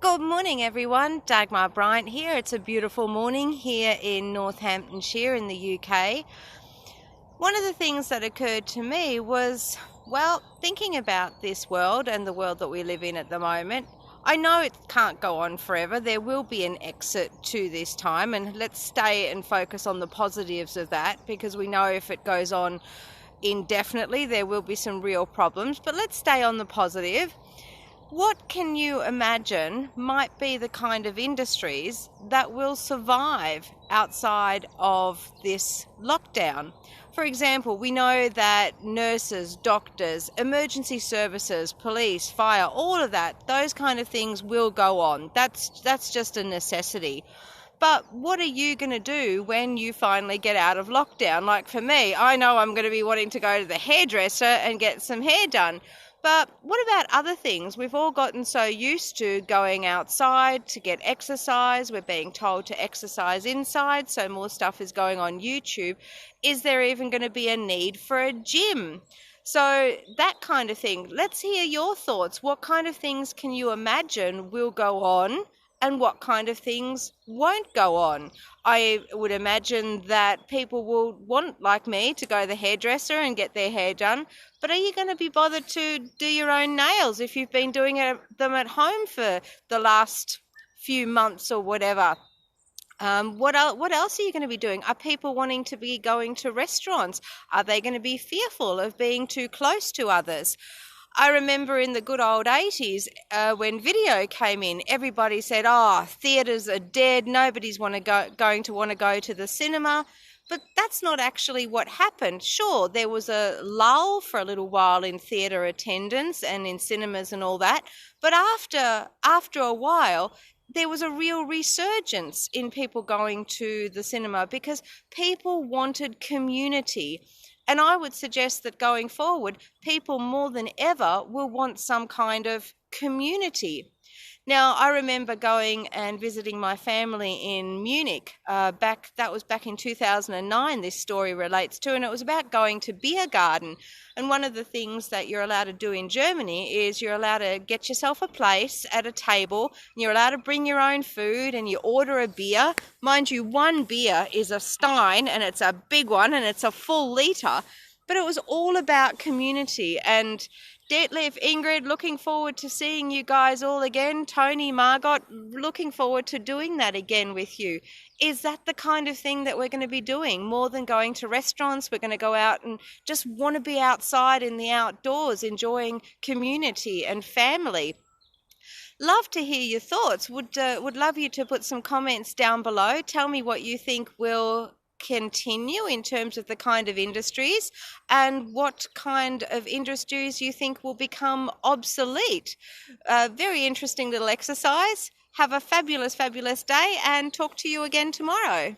Good morning, everyone. Dagmar Bryant here. It's a beautiful morning here in Northamptonshire in the UK. One of the things that occurred to me was, thinking about this world and the world that we live in at the moment. I know it can't go on forever. There will be an exit to this time, and let's stay and focus on the positives of that, because we know if it goes on indefinitely, there will be some real problems. But let's stay on the positive. What can you imagine might be the kind of industries that will survive outside of this lockdown? For example, we know that nurses, doctors, emergency services, police, fire, all of that, those kind of things will go on. That's just a necessity. But what are you going to do when you finally get out of lockdown? Like for me, I know I'm going to be wanting to go to the hairdresser and get some hair done. But what about other things? We've all gotten so used to going outside to get exercise. We're being told to exercise inside, so more stuff is going on YouTube. Is there even going to be a need for a gym? So that kind of thing. Let's hear your thoughts. What kind of things can you imagine will go on, and what kind of things won't go on? I would imagine that people will want, like me, to go to the hairdresser and get their hair done. But are you going to be bothered to do your own nails if you've been doing them at home for the last few months or whatever? What else are you going to be doing? Are people wanting to be going to restaurants? Are they going to be fearful of being too close to others? I remember in the good old 80s when video came in, everybody said, theatres are dead, nobody's going to want to go to the cinema. But that's not actually what happened. Sure, there was a lull for a little while in theatre attendance and in cinemas and all that. But after a while, there was a real resurgence in people going to the cinema because people wanted community. And I would suggest that going forward, people more than ever will want some kind of community. Now, I remember going and visiting my family in Munich. That was back in 2009, this story relates to, and it was about going to beer garden. And one of the things that you're allowed to do in Germany is you're allowed to get yourself a place at a table, and you're allowed to bring your own food, and you order a beer. Mind you, one beer is a Stein, and it's a big one, and it's a full litre. But it was all about community. And Detlef, Ingrid, looking forward to seeing you guys all again. Tony, Margot, looking forward to doing that again with you. Is that the kind of thing that we're going to be doing? More than going to restaurants, we're going to go out and just want to be outside in the outdoors, enjoying community and family. Love to hear your thoughts. Would love you to put some comments down below. Tell me what you think will continue in terms of the kind of industries, and what kind of industries you think will become obsolete. Very interesting little exercise. Have a fabulous day, and talk to you again tomorrow.